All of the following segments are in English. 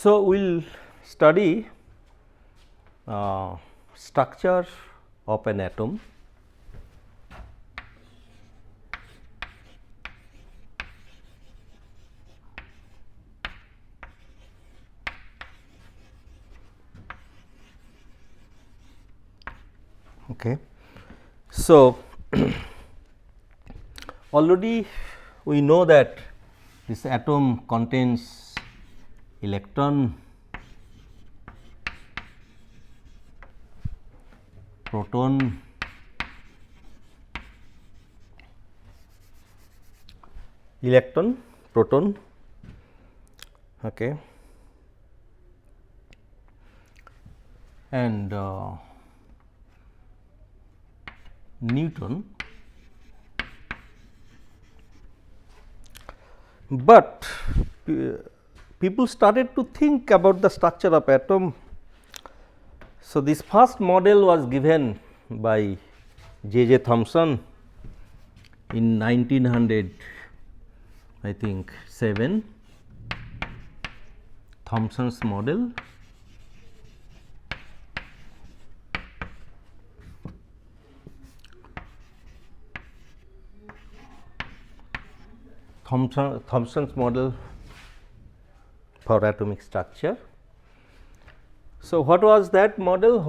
So, we will study structure of an atom. Okay. So, already we know that this atom contains electron, proton, proton, okay, and neutron. But people started to think about the structure of atom. So, this first model was given by J. Thomson in 1900, I think 7, Thomson's model. Thomson's model for atomic structure. So, what was that model?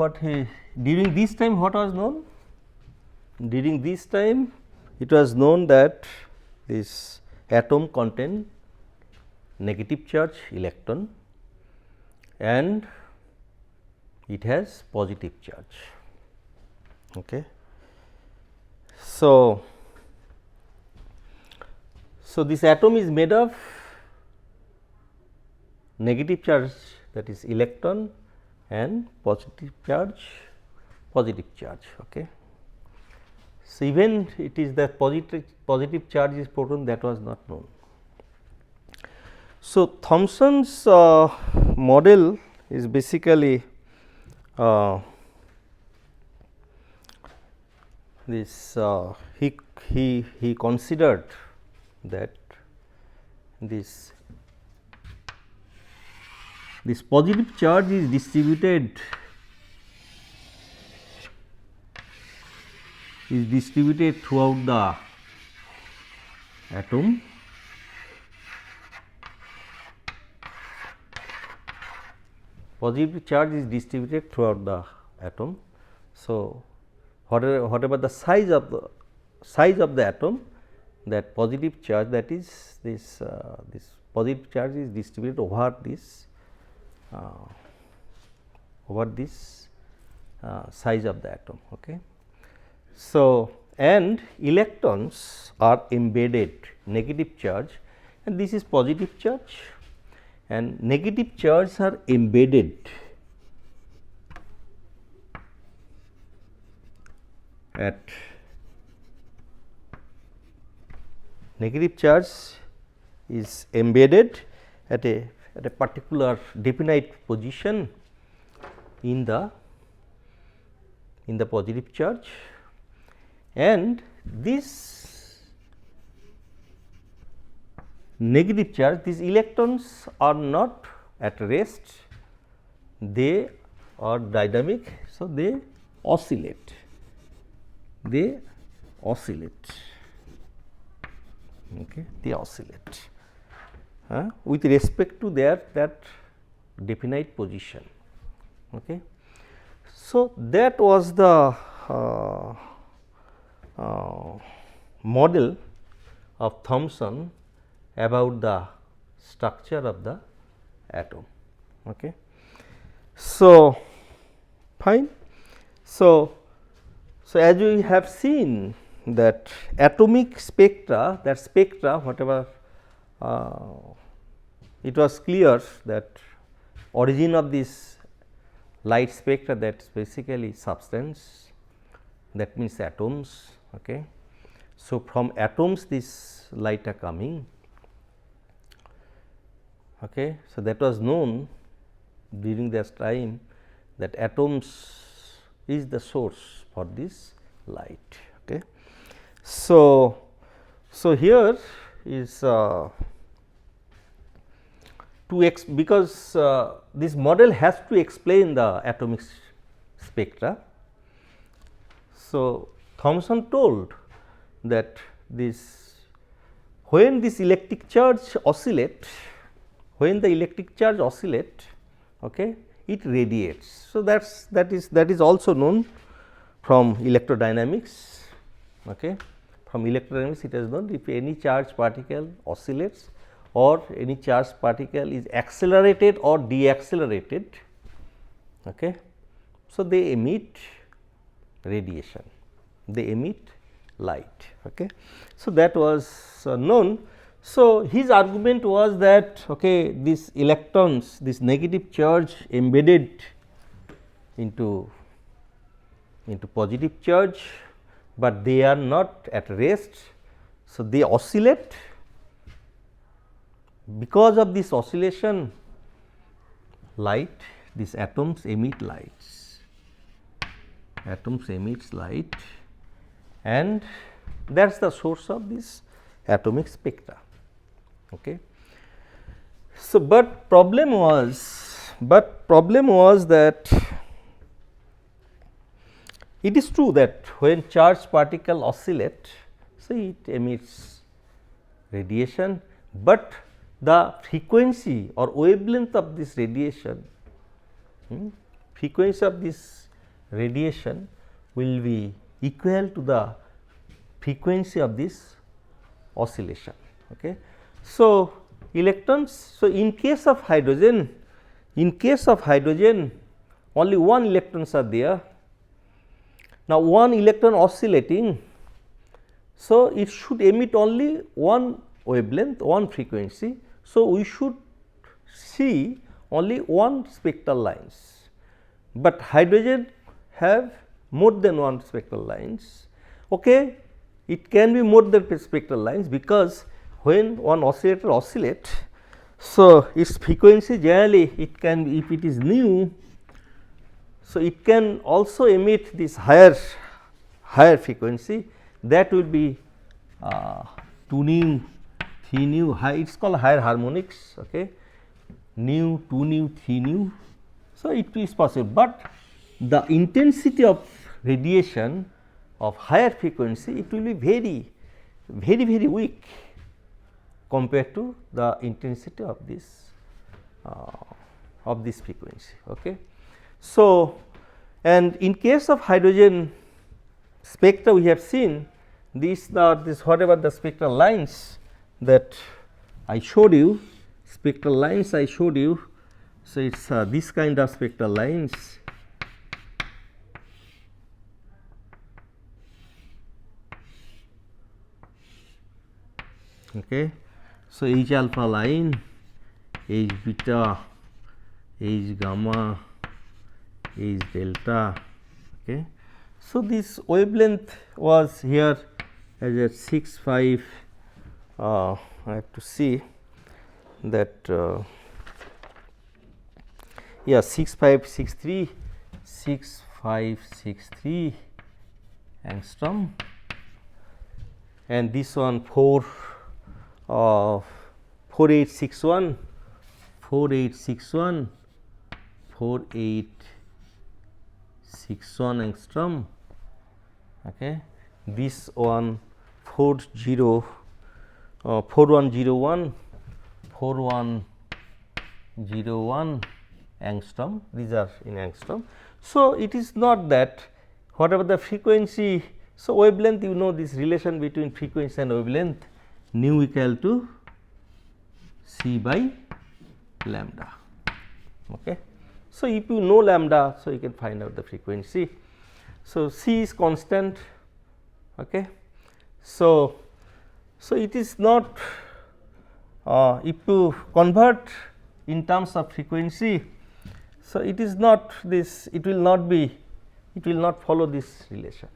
During this time what was known? During this time it was known that this atom contain negative charge electron and it has positive charge. Okay. So, this atom is made of negative charge, that is electron, and positive charge. Okay. So, even it is the positive charge is proton, that was not known. So, Thomson's model is basically this he considered that this positive charge is distributed throughout the atom. Positive charge is distributed throughout the atom. So, whatever the size of the atom, that positive charge, that is this positive charge is distributed over this size of the atom. Okay. So, and electrons are embedded, negative charge, and this is positive charge, and negative charge are embedded at negative charge is embedded at a particular definite position in the positive charge, and this negative charge, these electrons are not at rest, they are dynamic. So, they oscillate. Okay, they oscillate with respect to that definite position. Okay. So, that was the model of Thomson about the structure of the atom. Okay. So, fine. So, as we have seen that atomic spectra, whatever it was clear that origin of this light spectra, that is basically substance, that means atoms. Okay. So, from atoms this light are coming. Okay. So, that was known during this time that atoms is the source for this light. Okay. So, here is because this model has to explain the atomic spectra. So, Thomson told that this when this electric charge oscillate, when the electric charge oscillate, okay, it radiates. So, that is also known from electrodynamics. Okay. From electrodynamics it is known, if any charged particle oscillates or any charged particle is accelerated or deaccelerated, okay, so they emit radiation, they emit light. Okay. So, that was known. So, his argument was that, okay, these electrons, this negative charge embedded into positive charge, but they are not at rest. So, they oscillate. Because of this oscillation, light, these atoms emit lights, atoms emits light, and that is the source of this atomic spectra. Okay. So, but problem was that it is true that when charged particle oscillate, so it emits radiation, but the frequency or wavelength of this radiation, frequency of this radiation will be equal to the frequency of this oscillation. Okay. So, electrons, so in case of hydrogen, only one electrons are there. Now, one electron oscillating, so it should emit only one wavelength, one frequency. So, we should see only one spectral lines, but hydrogen have more than one spectral lines. Okay. It can be more than spectral lines, because when one oscillator oscillate, so its frequency generally it can be, if it is nu, so it can also emit this higher frequency, that will be 2 nu, 3 nu, high, it is called higher harmonics. Okay. Nu, 2 nu, 3 nu. So, it is possible, but the intensity of radiation of higher frequency, it will be very weak compared to the intensity of this frequency. Okay. So, and in case of hydrogen spectra, we have seen this whatever the spectral lines that I showed you, spectral lines I showed you. So, it is this kind of spectral lines. Okay. So, H alpha line, H beta, H gamma, H delta. Okay. So, this wavelength was here as a 6,5, I have to see that 6563 angstrom, and this one 4861 angstrom. Okay. This one 4101 angstrom, these are in angstrom. So, it is not that whatever the frequency, so wavelength, you know this relation between frequency and wavelength, nu equal to c by lambda. Okay. So, if you know lambda, so you can find out the frequency. So, c is constant. Okay. So, it is not, if you convert in terms of frequency, so it is not this, it will not follow this relation.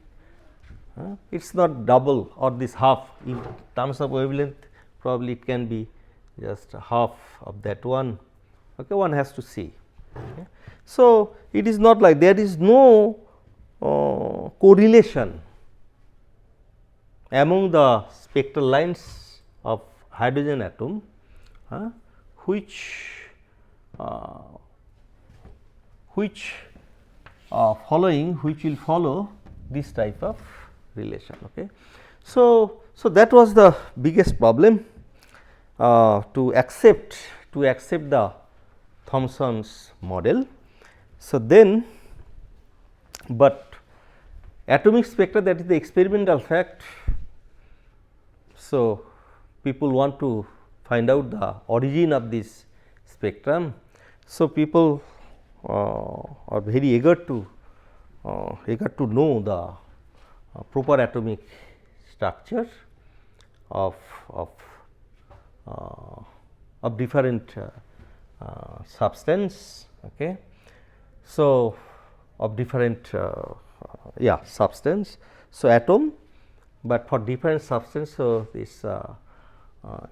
It is not double or this half. In terms of wavelength, probably it can be just half of that one. Okay, one has to see. Okay. So, it is not like, there is no correlation among the spectral lines of hydrogen atom, which uh, which which will follow this type of relation. Okay. So that was the biggest problem to accept the Thomson's model. So then, but atomic spectra, that is the experimental fact. So people want to find out the origin of this spectrum. So people are very eager to know the proper atomic structure of different substance. Okay. So of different substance. So atom, but for different substance. So this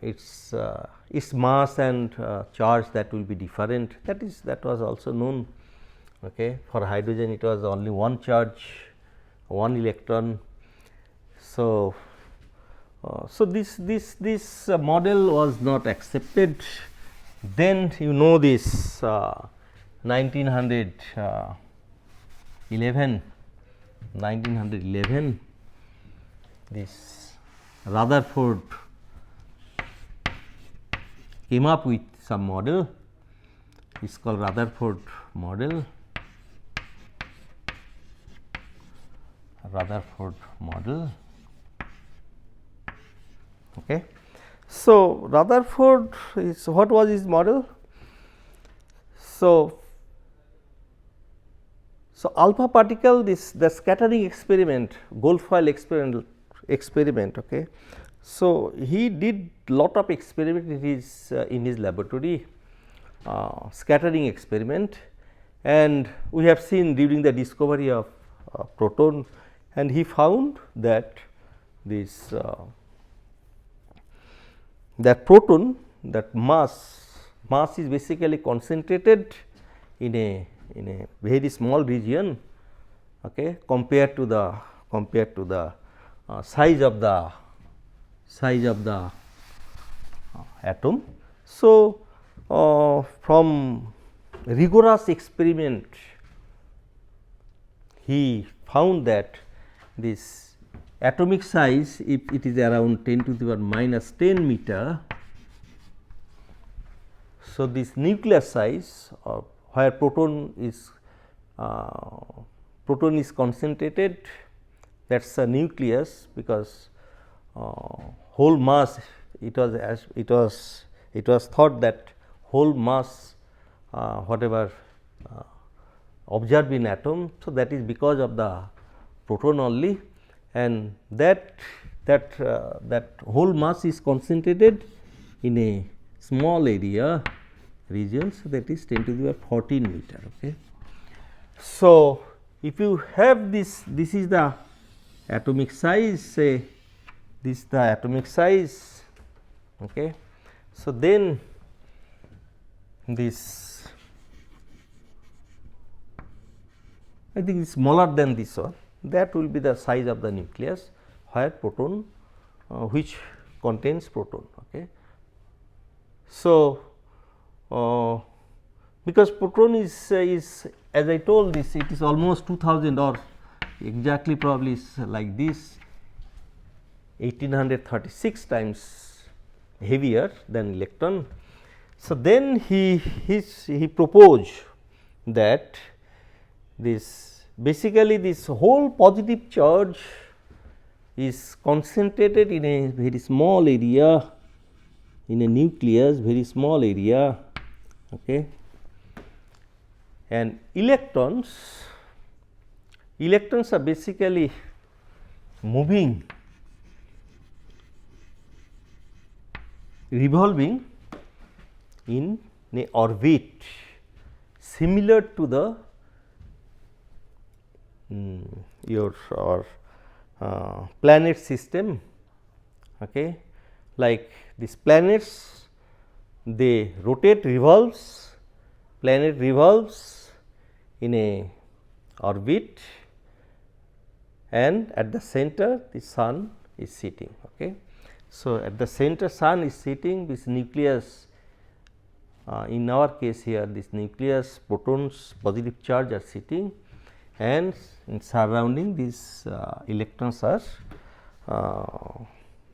its mass and charge, that will be different. That was also known. Okay. For hydrogen, it was only one charge, one electron. So this model was not accepted. Then this 1911 this Rutherford came up with some model. It is called Rutherford model. Okay. So Rutherford is, what was his model? So alpha particle, the scattering experiment, Goldfoil experiment. Okay. So he did lot of experiment in his laboratory, scattering experiment, and we have seen during the discovery of proton, and he found that this that proton, that mass is basically concentrated in a very small region. Okay, compared to the size of the atom. So from rigorous experiment, he found that this atomic size, if it is around 10 to the power minus 10 meter. So this nuclear size, where proton is concentrated, that is a nucleus, because whole mass, it was thought that whole mass whatever observed in atom. So that is because of the proton only, and that whole mass is concentrated in a small area region. So that is 10 to the power 14 meter. Okay. So if you have this is the atomic size, say this is the atomic size. Okay. So then this, I think is smaller than this one, that will be the size of the nucleus where proton, which contains proton. Okay. So because proton is as I told this, it is almost 2000 or exactly probably is like this 1836 times heavier than electron. So then he proposed that this basically this whole positive charge is concentrated in a very small area, in a nucleus, very small area. Okay. And electrons are basically moving, revolving in an orbit similar to the planet system. Okay. Like these planets, they rotate, revolves, planet revolves in a orbit, and at the center the sun is sitting. Okay. So at the center sun is sitting, this nucleus in our case here this nucleus protons positive charge are sitting, and in surrounding these electrons are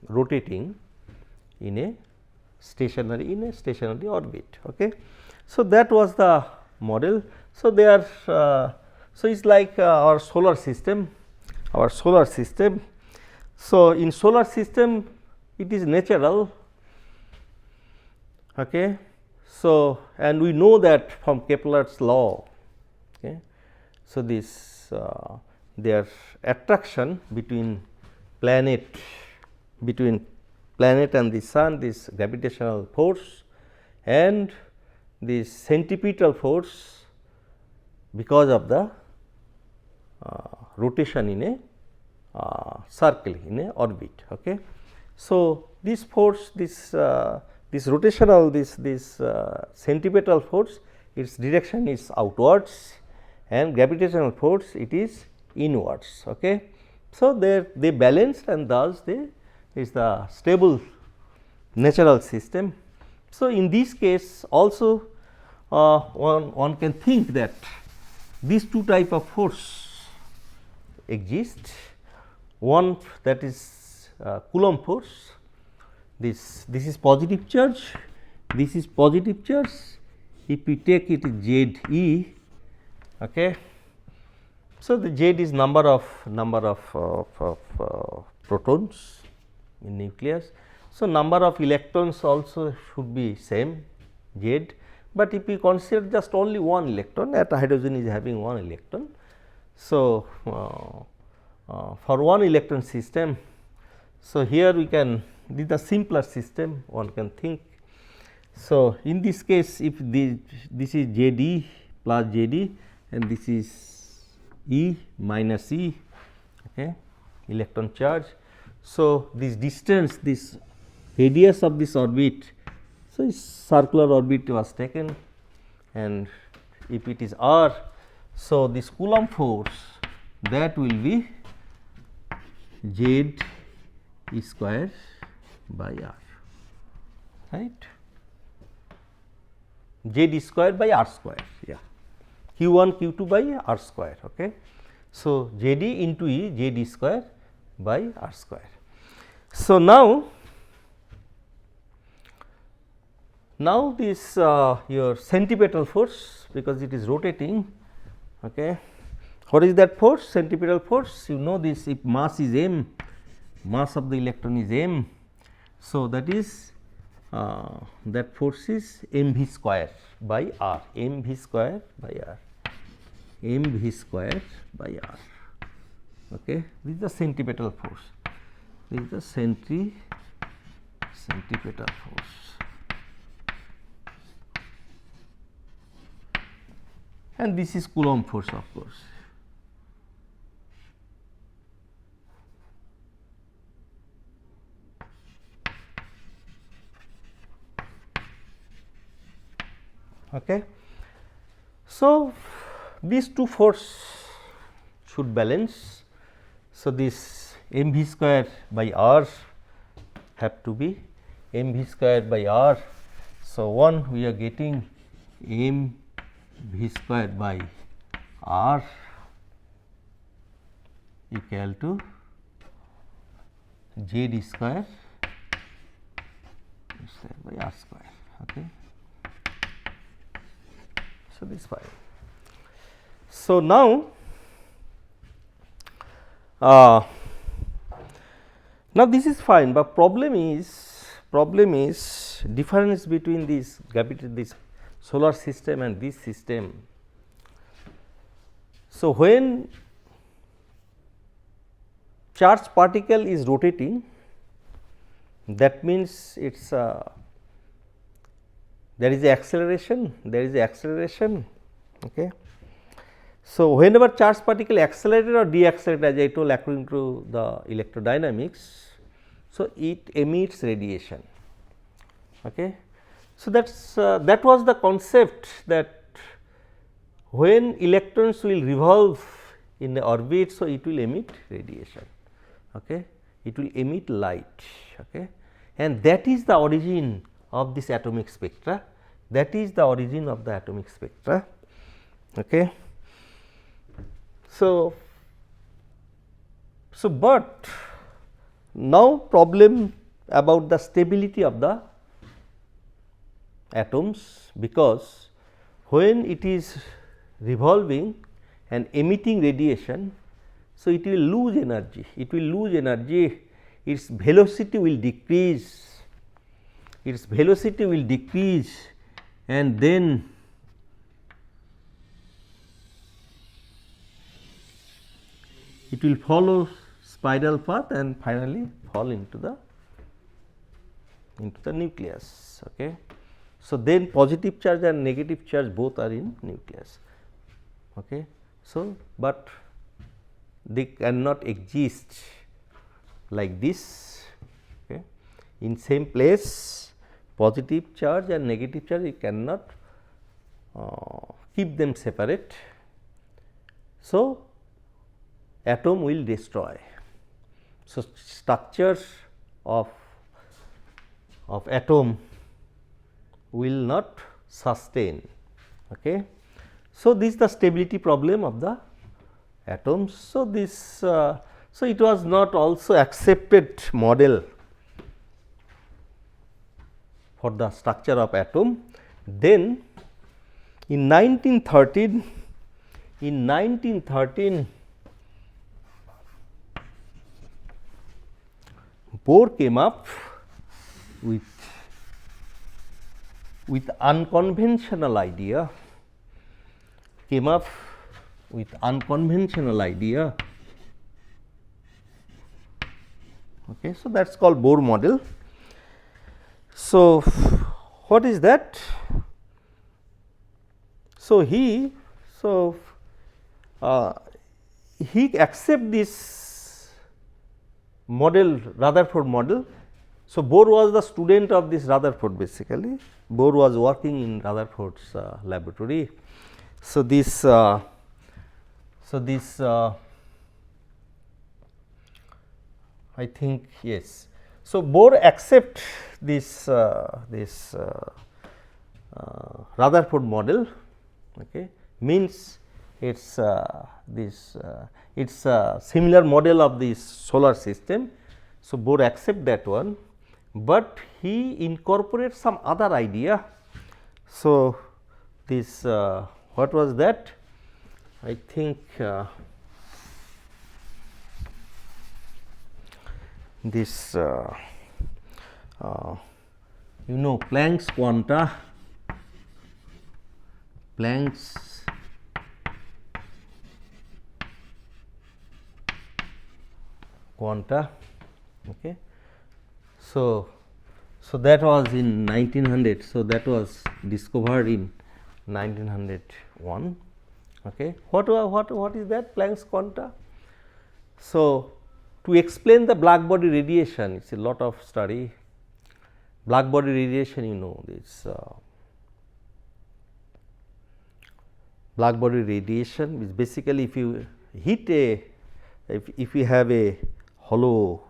rotating in a stationary orbit. Okay. So, that was the model. So, they are so it is like our solar system. So, in solar system it is natural. Okay. So, and we know that from Kepler's law. Okay. So, this their attraction between planet and the sun, this gravitational force and this centripetal force because of the rotation in a circle, in a orbit. Okay. So, this force, this rotational, this centripetal force, its direction is outwards, and gravitational force it is inwards. Okay. So, they balanced, and thus they is the stable natural system. So, in this case also one can think that these two type of force exist. One, that is Coulomb force. This is positive charge, this is positive charge. If we take it Z e, okay. So, the Z is number of protons in nucleus. So, number of electrons also should be same Z, but if we consider just only one electron, at hydrogen is having one electron. So, for one electron system, so here we can, this is a simpler system one can think. So, in this case, if this is Z d plus Z d and this is E minus E, okay, electron charge. So, this distance, this radius of this orbit, so circular orbit was taken, and if it is r, so this Coulomb force that will be Z square by r, right, Z square by r square, yeah, q1 q2 by r square. Okay. So, Z d into E, Z d square by r square. So, now this your centripetal force, because it is rotating. Okay. What is that force? Centripetal force, you know this, if mass is m, mass of the electron is m. So, that is that force is mv square by r, mv square by r, mv square by r. Okay. This is the centripetal force, this is the centripetal force, and this is Coulomb force, of course. Okay. So, these two force should balance. So, this mv square by r have to be mv square by r. So, one we are getting mv square by r equal to Z square by r square. Okay. So, this is fine. So, now this is fine, but problem is difference between this solar system and this system. So, when charged particle is rotating, that means it's there is acceleration. Okay. So, whenever charged particle accelerated or deaccelerated, as I told according to the electrodynamics, so it emits radiation. Okay. So, that was the concept, that when electrons will revolve in the orbit, so it will emit radiation. Okay. It will emit light. Okay. And that is the origin of this atomic spectra, That is the origin of the atomic spectra. Okay. So, but now problem about the stability of the atoms, because when it is revolving and emitting radiation, so it will lose energy, its velocity will decrease, and then it will follow spiral path and finally fall into the nucleus. Okay. So, then positive charge and negative charge both are in nucleus. Okay. So, but they cannot exist like this, okay, in same place. Positive charge and negative charge, you cannot keep them separate. So, atom will destroy. So, structures of atom will not sustain. Okay. So, this is the stability problem of the atoms. So, this so it was not also accepted model for the structure of atom. Then in 1913 Bohr came up with unconventional idea, Okay. So, that is called Bohr model. So, what is that? So, he accept this model, Rutherford model. So, Bohr was the student of this Rutherford, basically. Bohr was working in Rutherford's laboratory. So, this I think, yes. So, Bohr accept this Rutherford model, okay, means it's it's a similar model of this solar system. So, Bohr accept that one, but he incorporates some other idea. So, this what was that? I think this you know, Planck's quanta, okay. So, that was in 1900. So, that was discovered in 1901. Okay. What is that Planck's quanta? So, to explain the blackbody radiation, it is a lot of study. Blackbody radiation, you know, this blackbody radiation is basically, if you hit if you have a hollow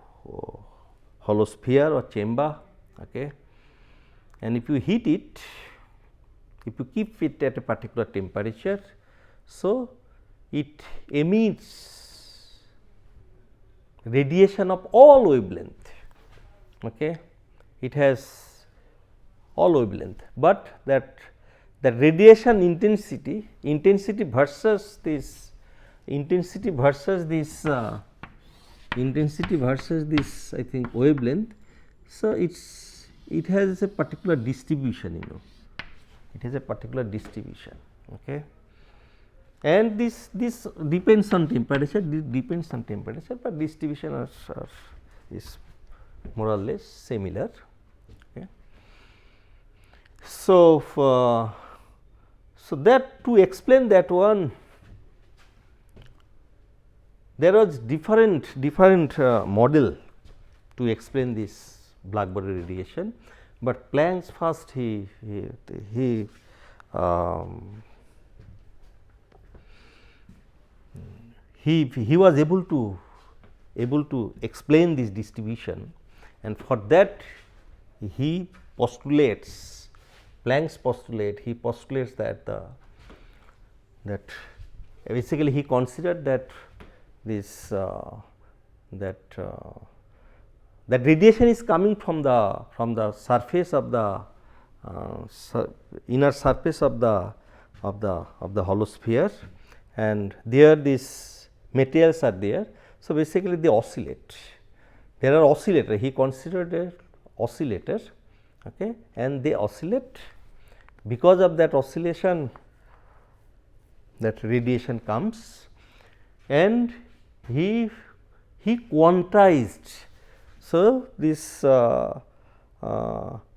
sphere or chamber, okay, and if you heat it, if you keep it at a particular temperature, so it emits radiation of all wavelength. Okay. It has all wavelength, but that radiation intensity versus this I think wavelength. So, it has a particular distribution, you know, it has a particular distribution. Okay. And this depends on temperature, but distribution is more or less similar. Okay. So, that to explain that one, there was different model to explain this blackbody radiation, but Planck's first he was able to explain this distribution, and for that he postulates Planck's postulate, he postulates that that basically he considered that this that radiation is coming from the surface of the inner surface of the hollow sphere, and there these materials are there. So, basically they oscillate, there are oscillators, he considered a oscillator, okay, and they oscillate. Because of that oscillation, that radiation comes, and he quantized. So, this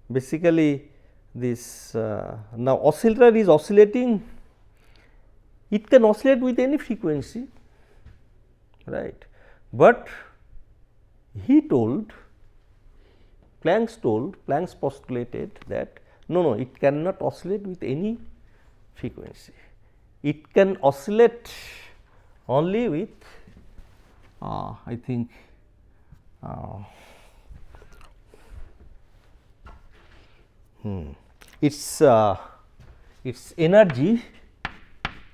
basically this now oscillator is oscillating, it can oscillate with any frequency, right, but he told, Planck's postulated that no, it cannot oscillate with any frequency, it can oscillate only with I think its energy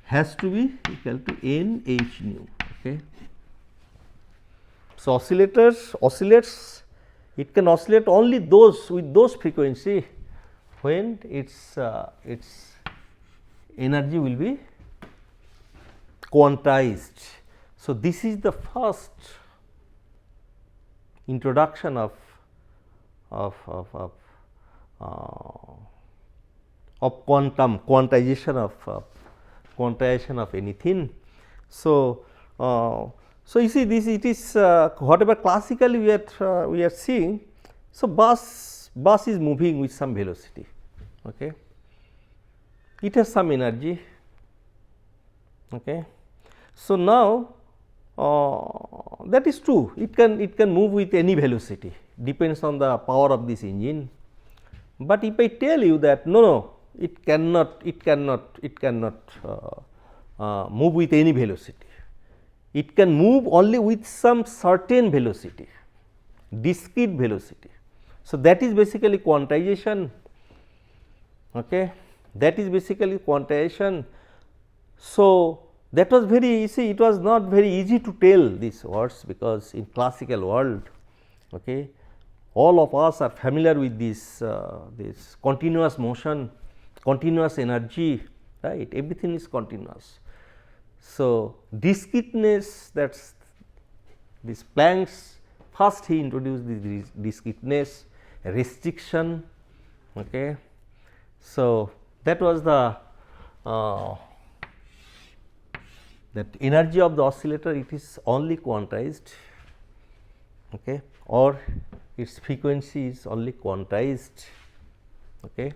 has to be equal to n h nu. Okay. So, oscillates, it can oscillate only those with those frequency when its energy will be quantized. So, this is the first introduction of quantization of anything. So, so you see this, it is whatever classically we are seeing. So, bus is moving with some velocity, okay. It has some energy, okay. So, now that is true, it can move with any velocity, depends on the power of this engine. But if I tell you that no, it cannot move with any velocity, it can move only with some certain velocity, discrete velocity. So, that is basically quantization, okay. That is basically quantization. So, that was very, you see, it was not very easy to tell these words, because in classical world, okay, all of us are familiar with this continuous motion, continuous energy, right, everything is continuous. So, discreteness, that is this Planck's, first he introduced this discreteness, restriction, okay. So, that was the that energy of the oscillator, it is only quantized, okay, or its frequency is only quantized, okay.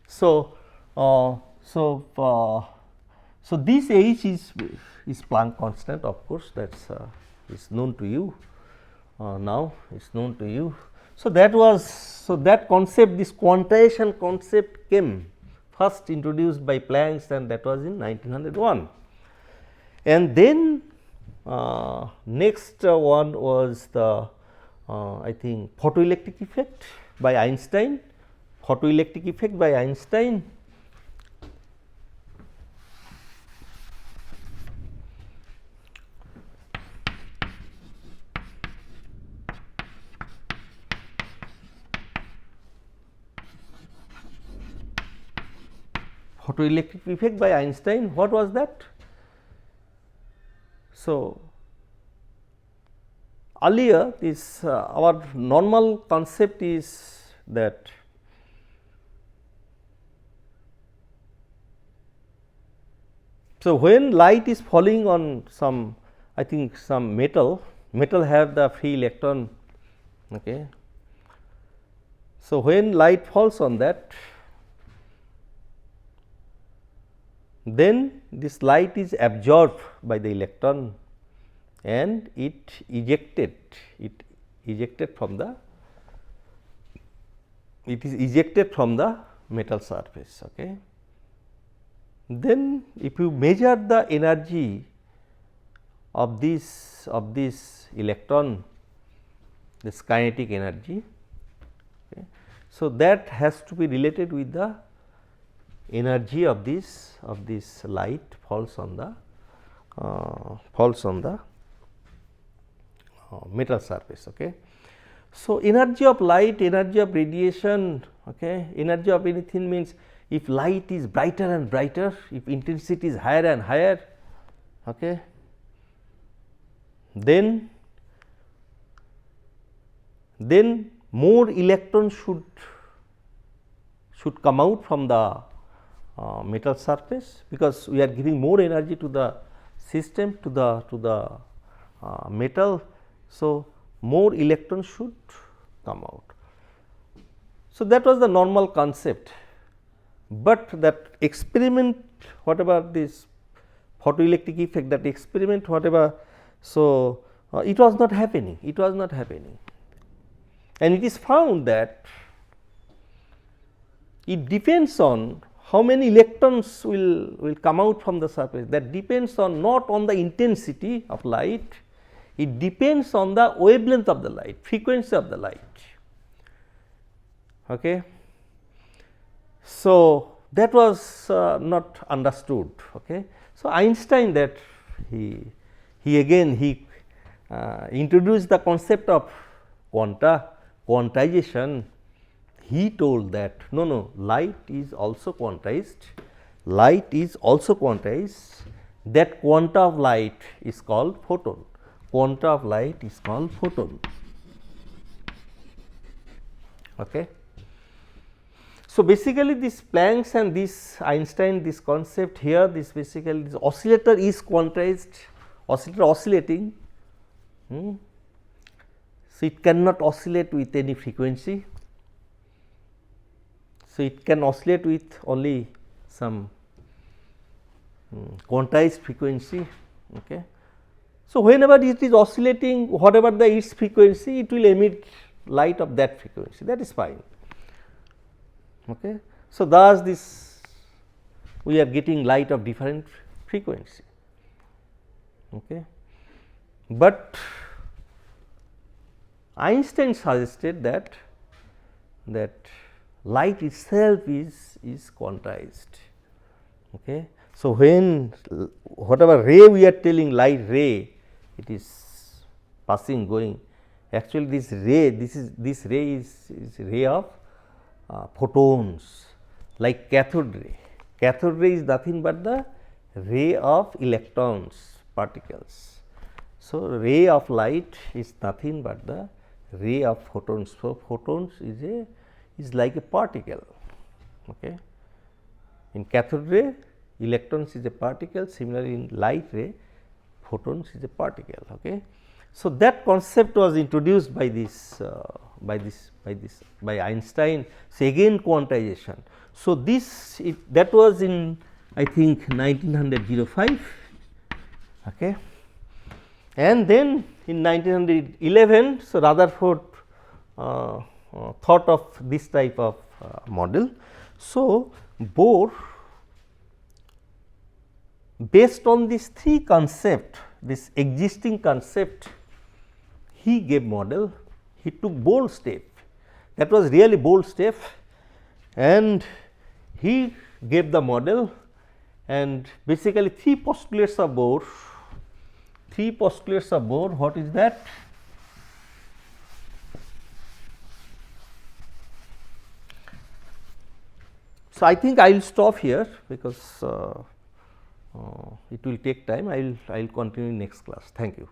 So, so this h is Planck constant, of course, that is known to you now, is known to you. So, that was, so that concept, this quantization concept came first introduced by Planck, and that was in 1901. And then next one was the I think photoelectric effect by Einstein, photoelectric effect by Einstein. Photoelectric effect by Einstein, what was that? So, earlier this our normal concept is that so when light is falling on some, I think some metal have the free electron, okay. So, when light falls on that, then this light is absorbed by the electron and it ejected from the, it is ejected from the metal surface, okay. Then if you measure the energy of this electron, this kinetic energy, okay, so that has to be related with the energy of this light falls on the metal surface. Okay. So, energy of light, energy of radiation, okay, energy of anything means if light is brighter and brighter, if intensity is higher and higher, okay, then more electrons should come out from the metal surface, because we are giving more energy to the system, to the metal. So, more electrons should come out. So, that was the normal concept, but that experiment, whatever this photoelectric effect, that experiment whatever, so it was not happening, and it is found that it depends on how many electrons will come out from the surface. That depends on not on the intensity of light, it depends on the wavelength of the light, frequency of the light. Okay. So, that was not understood. Okay. So, Einstein, that he introduced the concept of quantization. He told that no, light is also quantized, that quanta of light is called photon. Okay. So, basically this Planck's and this Einstein, this concept here, this basically this oscillator is quantized, oscillator oscillating. So, it cannot oscillate with any frequency. So, it can oscillate with only some quantized frequency. Okay. So, whenever it is oscillating, whatever the its frequency, it will emit light of that frequency, that is fine. Okay. So, thus this we are getting light of different frequency. Okay. But Einstein suggested that light itself is quantized. Okay. So, when whatever ray we are telling, light ray, it is passing, going, actually this ray, this ray is ray of photons, like cathode ray. Cathode ray is nothing but the ray of electrons, particles. So, ray of light is nothing but the ray of photons. So, photons is like a particle. Okay. In cathode ray, electrons is a particle, similarly in light ray, photons is a particle. Okay. So, that concept was introduced by Einstein. So, again quantization. So, that was in I think 1905. Okay. And then in 1911, so Rutherford thought of this type of model. So, Bohr, based on these three concepts, this existing concept, he gave model. He took bold step, that was really bold step, and he gave the model, and basically three postulates of Bohr. What is that? So, I think I will stop here, because it will take time. I will continue in next class. Thank you.